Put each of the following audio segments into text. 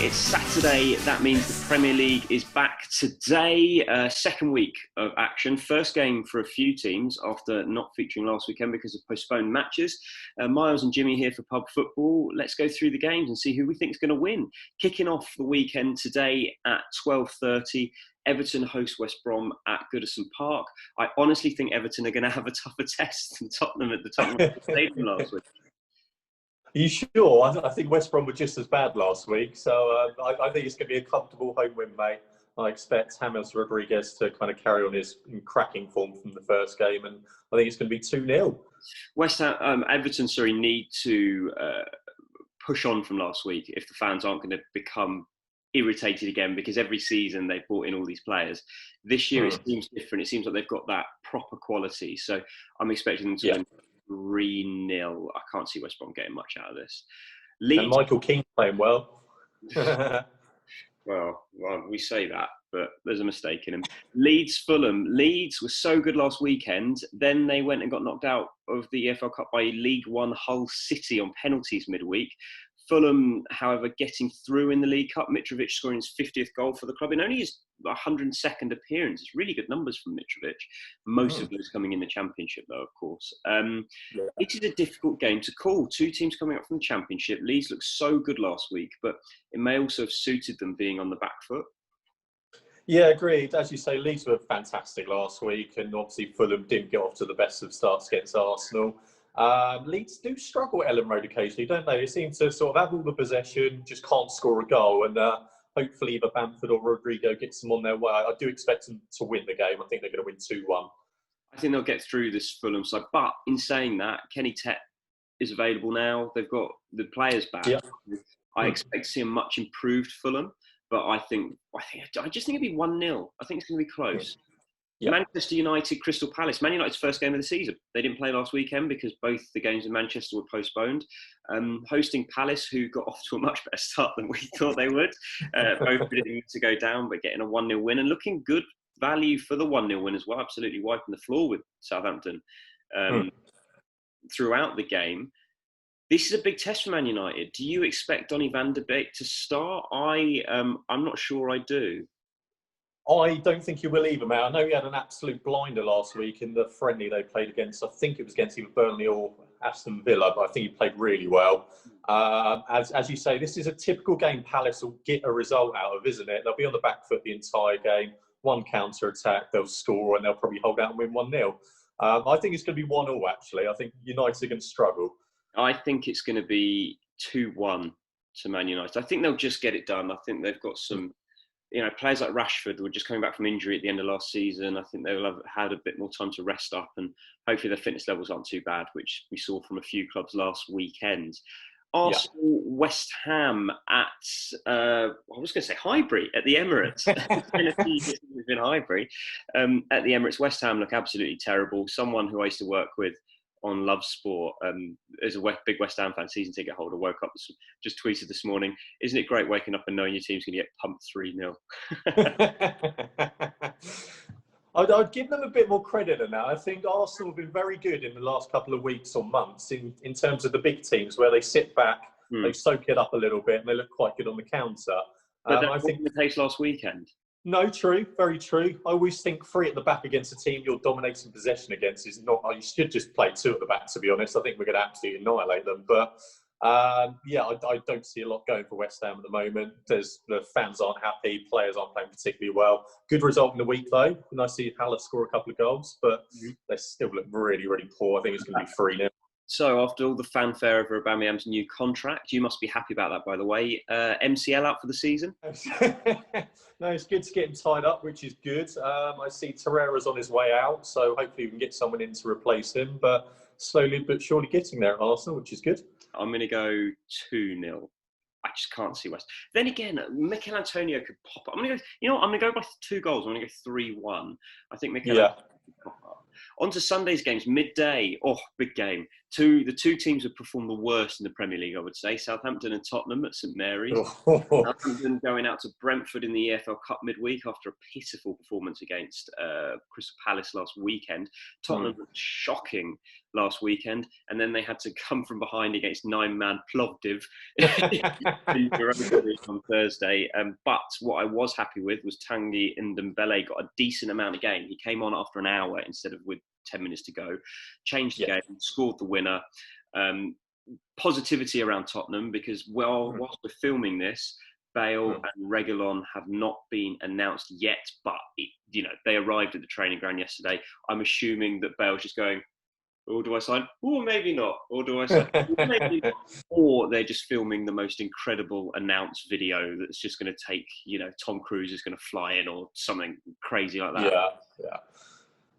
It's Saturday. That means the Premier League is back today. Second week of action. First game for a few teams after not featuring last weekend because of postponed matches. Miles and Jimmy here for Pub Football. Let's go through the games and see who we think is going to win. Kicking off the weekend today at 12:30. Everton host West Brom at Goodison Park. I honestly think Everton are going to have a tougher test than Tottenham at the Tottenham Stadium last week. Are you sure? I think West Brom were just as bad last week, so I think it's going to be a comfortable home win, mate. I expect James Rodriguez to kind of carry on his cracking form from the first game, and I think it's going to be 2-0. Everton, need to push on from last week if the fans aren't going to become irritated again, because every season they've brought in all these players. This year it seems different. It seems like they've got that proper quality, so I'm expecting them to win 3-0. I can't see West Brom getting much out of this. Leeds, and Michael Keane playing well. well, we say that, but there's a mistake in him. Leeds, Fulham. Leeds was so good last weekend. Then they went and got knocked out of the EFL Cup by League One Hull City on penalties midweek. Fulham, however, getting through in the League Cup. Mitrovic scoring his 50th goal for the club in only his 102nd appearance. It's really good numbers from Mitrovic. Most of those coming in the Championship, though, of course. It is a difficult game to call. Two teams coming up from the Championship. Leeds looked so good last week, but it may also have suited them being on the back foot. Yeah, agreed. As you say, Leeds were fantastic last week, and obviously Fulham didn't get off to the best of starts against Arsenal. Leeds do struggle at Elland Road occasionally, don't they? They seem to sort of have all the possession, just can't score a goal, and hopefully either Bamford or Rodrigo gets them on their way. I do expect them to win the game. I think they're going to win 2-1. I think they'll get through this Fulham side. But in saying that, Kenny Tet is available now. They've got the players back. Yeah. I expect to see a much improved Fulham, but I just think it'll be 1-0. I think it's going to be close. Yeah. Manchester United, Crystal Palace. Man United's first game of the season. They didn't play last weekend because both the games in Manchester were postponed. Hosting Palace, who got off to a much better start than we thought they would. Both predicting to go down, but getting a 1-0 win and looking good value for the 1-0 win as well. Absolutely wiping the floor with Southampton throughout the game. This is a big test for Man United. Do you expect Donny van de Beek to start? I'm not sure I do. I don't think he will either, mate. I know he had an absolute blinder last week in the friendly they played against. I think it was against either Burnley or Aston Villa, but I think he played really well. As you say, this is a typical game Palace will get a result out of, isn't it? They'll be on the back foot the entire game. One counter-attack, they'll score, and they'll probably hold out and win 1-0. I think it's going to be 1-1, actually. I think United are going to struggle. I think it's going to be 2-1 to Man United. I think they'll just get it done. I think they've got some... players like Rashford were just coming back from injury at the end of last season. I think they will have had a bit more time to rest up, and hopefully their fitness levels aren't too bad, which we saw from a few clubs last weekend. Arsenal, West Ham at, I was going to say Highbury at the Emirates. It's been a few years since it's been Highbury. At the Emirates, West Ham look absolutely terrible. Someone who I used to work with on Love Sport, as a big West Ham fan, season ticket holder, woke up, just tweeted this morning, isn't it great waking up and knowing your team's going to get pumped 3-0? I'd give them a bit more credit than that. I think Arsenal have been very good in the last couple of weeks or months in terms of the big teams, where they sit back, they soak it up a little bit, and they look quite good on the counter. But that wasn't the case last weekend. No, true, very true. I always think three at the back against a team you're dominating possession against is not. You should just play two at the back, to be honest. I think we're going to absolutely annihilate them. But I don't see a lot going for West Ham at the moment. The fans aren't happy, players aren't playing particularly well. Good result in the week, though. Nice to see Haller score a couple of goals, but they still look really, really poor. I think it's going to be 3-0. So after all the fanfare over Aubameyang's new contract, you must be happy about that, by the way. MCL out for the season? No, it's good to get him tied up, which is good. I see Torreira's on his way out, so hopefully we can get someone in to replace him. But slowly but surely getting there at Arsenal, which is good. I'm going to go 2-0. I just can't see West. Then again, Mikel Antonio could pop up. I'm going to go by 2 goals. I'm going to go 3-1. I think Mikel Antonio could pop up. On to Sunday's games, midday. Oh, big game. The two teams have performed the worst in the Premier League, I would say. Southampton and Tottenham at St Mary's. Southampton going out to Brentford in the EFL Cup midweek after a pitiful performance against Crystal Palace last weekend. Tottenham looked shocking last weekend, and then they had to come from behind against nine-man Plovdiv in Europa on Thursday. But what I was happy with was Tanguy Ndombele got a decent amount of game. He came on after an hour instead of with 10 minutes to go, changed the game, scored the winner. Positivity around Tottenham because whilst we're filming this, Bale and Reguilon have not been announced yet, but they arrived at the training ground yesterday. I'm assuming that Bale's just going, or do I sign? Or maybe not. Or do I sign? Maybe not. Or they're just filming the most incredible announced video that's just going to take, Tom Cruise is going to fly in or something crazy like that. Yeah.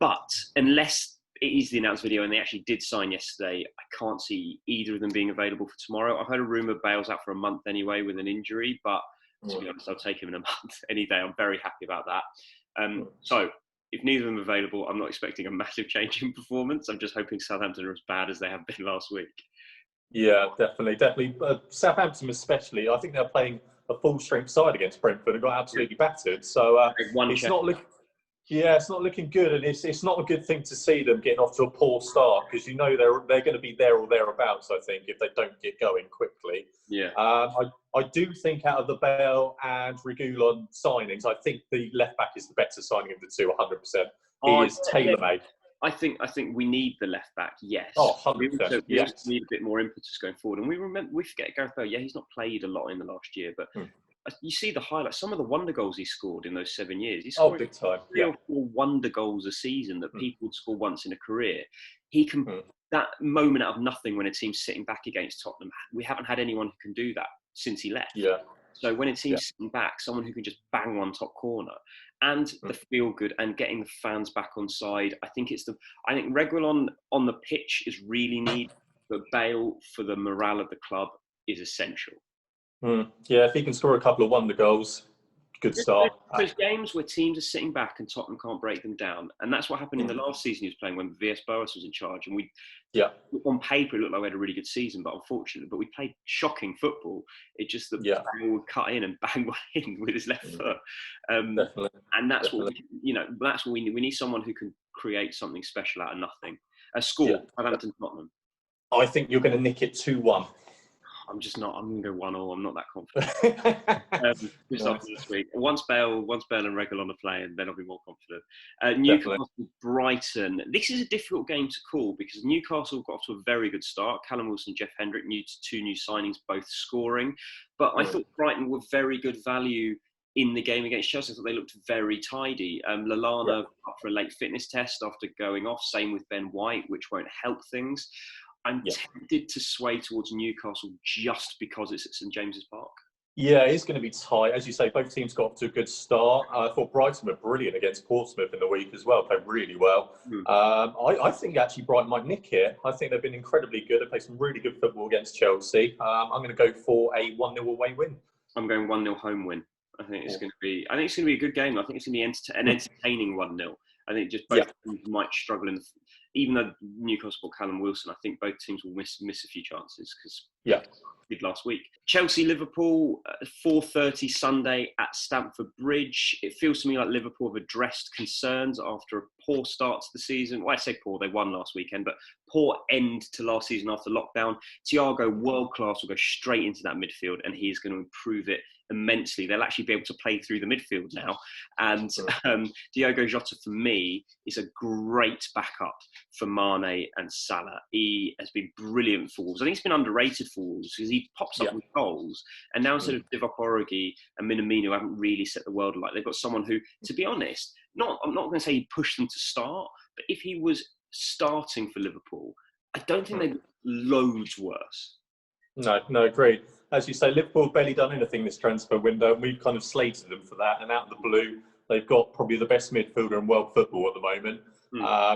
But unless it is the announced video and they actually did sign yesterday, I can't see either of them being available for tomorrow. I've heard a rumour Bale's out for a month anyway with an injury, but to be honest, I'll take him in a month any day. I'm very happy about that. So if neither of them are available, I'm not expecting a massive change in performance. I'm just hoping Southampton are as bad as they have been last week. Yeah, definitely. Southampton especially, I think they're playing a full-strength side against Brentford and got absolutely battered. So it's not looking good, and it's not a good thing to see them getting off to a poor start because they're going to be there or thereabouts. I think if they don't get going quickly. Yeah. I do think out of the Bale and Reguilon signings, I think the left back is the better signing of the two. 100%. He is tailor-made. I think we need the left back. Yes. 100%. We also need a bit more impetus going forward, and we forget Gareth Bale. Yeah, he's not played a lot in the last year, but. You see the highlights, some of the wonder goals he scored in those 7 years. He scored big time. 3 or 4 wonder goals a season that people would score once in a career. He can, that moment out of nothing when a team's sitting back against Tottenham, we haven't had anyone who can do that since he left. Yeah. So when a team's sitting back, someone who can just bang one top corner and the feel good and getting the fans back on side. I think Reguilon on the pitch is really needed, but Bale for the morale of the club is essential. Yeah, if he can score a couple of wonder goals, good start. There's games where teams are sitting back and Tottenham can't break them down, and that's what happened in the last season he was playing when VS Boas was in charge. And on paper it looked like we had a really good season, but unfortunately, we played shocking football. It just that Bale would cut in and bang one in with his left foot, and that's what we need. We need someone who can create something special out of nothing. A score, Southampton Tottenham. I think you're going to nick it 2-1. I'm just not. I'm going to go 1-1. I'm not that confident. Just after this week, once Bale and Reguilon are playing, then I'll be more confident. Newcastle, Brighton. This is a difficult game to call because Newcastle got off to a very good start. Callum Wilson, Jeff Hendrick, two new signings, both scoring. But I thought Brighton were very good value in the game against Chelsea. I thought they looked very tidy. Lallana up for a late fitness test after going off. Same with Ben White, which won't help things. I'm tempted to sway towards Newcastle just because it's at St James's Park. Yeah, it's going to be tight. As you say, both teams got off to a good start. I thought Brighton were brilliant against Portsmouth in the week as well. Played really well. I think actually Brighton might nick it. I think they've been incredibly good. They played some really good football against Chelsea. I'm going to go for a 1-0 away win. I'm going 1-0 home win. I think it's going to be a good game. I think it's going to be an entertaining 1-0. I think just both teams might struggle even though Newcastle got Callum Wilson, I think both teams will miss a few chances because did last week. Chelsea Liverpool 4:30 Sunday at Stamford Bridge. It feels to me like Liverpool have addressed concerns after a poor start to the season. Well, I say poor, they won last weekend, but poor end to last season after lockdown. Thiago, world class, will go straight into that midfield and he is going to improve it immensely. They'll actually be able to play through the midfield now. And Diogo Jota, for me, is a great backup for Mane and Salah. He has been brilliant for Wolves. I think he's been underrated for Wolves because he pops up with goals. And now instead of Divock Origi and Minamino, who haven't really set the world alight, they've got someone who, to be honest, I'm not going to say he pushed them to start, but if he was starting for Liverpool, I don't think they'd be loads worse. No, agreed. As you say, Liverpool have barely done anything this transfer window, and we've kind of slated them for that. And out of the blue, they've got probably the best midfielder in world football at the moment,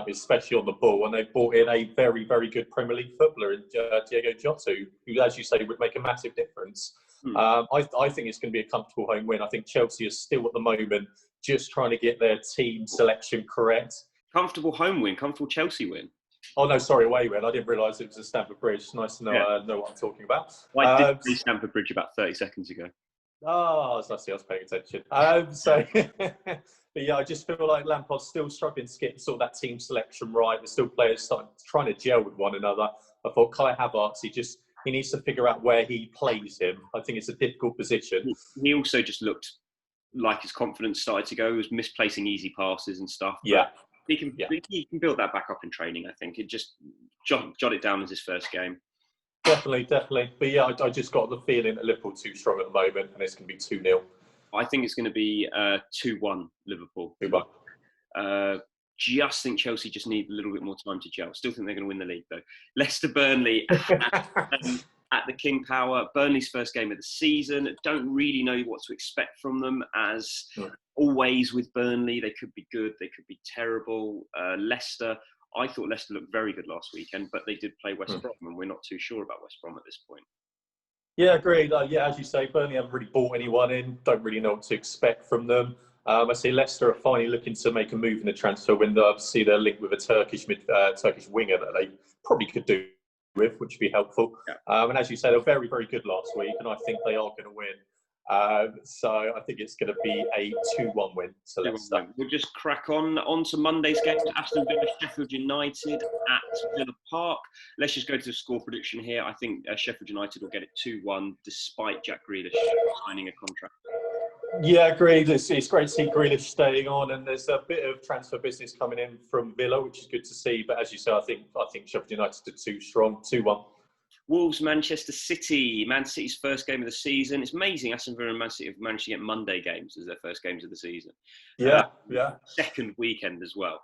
especially on the ball. And they've brought in a very, very good Premier League footballer in Diogo Jota, who, as you say, would make a massive difference. I think it's going to be a comfortable home win. I think Chelsea are still at the moment just trying to get their team selection correct. Comfortable home win, comfortable Chelsea win. Oh no, sorry, away win. I didn't realise it was a Stamford Bridge. Nice to know Yeah. know what I'm talking about. Well, I did see Stamford Bridge about 30 seconds ago. Oh, I see. I was paying attention. But yeah, I just feel like Lampard's still struggling to get sort of that team selection right. There's still players trying to gel with one another. I thought Kai Havertz, he needs to figure out where he plays him. I think it's a difficult position. He also just looked like his confidence started to go. He was misplacing easy passes and stuff. Yeah. He can build that back up in training, I think. It just jot it down as his first game. Definitely. But yeah, I just got the feeling that Liverpool too strong at the moment, and it's going to be 2-0. I think it's going to be 2-1 Liverpool. 2-1. Just think Chelsea just need a little bit more time to gel. Still think they're going to win the league, though. Leicester-Burnley at the King Power. Burnley's first game of the season. Don't really know what to expect from them, as always with Burnley. They could be good, they could be terrible. Leicester, I thought Leicester looked very good last weekend, but they did play West Brom, and we're not too sure about West Brom at this point. Yeah, agreed. Yeah, as you say, Burnley haven't really bought anyone in. Don't really know what to expect from them. I see Leicester are finally looking to make a move in the transfer window. I see they're linked with a Turkish winger that they probably could do with, which would be helpful. Yeah. And as you said, they were very, very good last week, and I think they are going to win. So I think it's going to be a 2-1 win. So Leicester. We'll just crack on to Monday's game. Aston Villa, Sheffield United at Villa Park. Let's just go to the score prediction here. I think Sheffield United will get it 2-1, despite Jack Grealish signing a contract. Yeah, agreed. It's great to see Grealish staying on, and there's a bit of transfer business coming in from Villa, which is good to see. But as you say, I think Sheffield United are too strong. 2-1. Wolves, Manchester City. Man City's first game of the season. It's amazing Aston Villa and Man City have managed to get Monday games as their first games of the season. Yeah. Second weekend as well.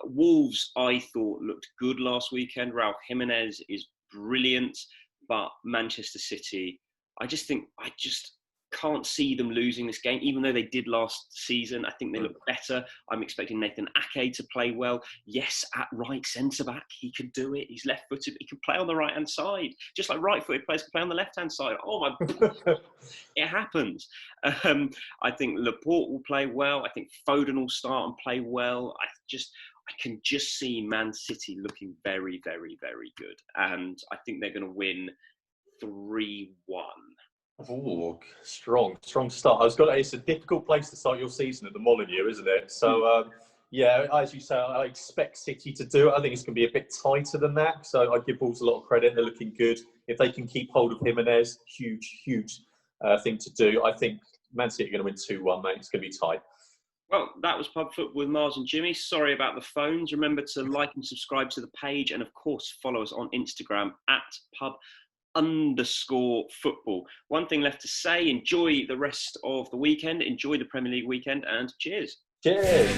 Wolves, I thought, looked good last weekend. Raúl Jiménez is brilliant, but Manchester City, I just can't see them losing this game, even though they did last season. I think they look better. I'm expecting Nathan Ake to play well. Yes, at right centre-back, he can do it. He's left-footed. He can play on the right-hand side, just like right-footed players can play on the left-hand side. Oh, my... It happens. I think Laporte will play well. I think Foden will start and play well. I can just see Man City looking very, very, very good. And I think they're going to win 3-1. Oh, strong start. It's a difficult place to start your season at the Molineux, isn't it? So, yeah, as you say, I expect City to do it. I think it's going to be a bit tighter than that. So I give Wolves a lot of credit. They're looking good. If they can keep hold of Jimenez, huge thing to do. I think Man City are going to win 2-1, mate. It's going to be tight. Well, that was Pub Foot with Miles and Jimmy. Sorry about the phones. Remember to like and subscribe to the page, and of course follow us on Instagram at pub_football. One thing left to say: enjoy the rest of the weekend, enjoy the Premier League weekend, and cheers. Cheers.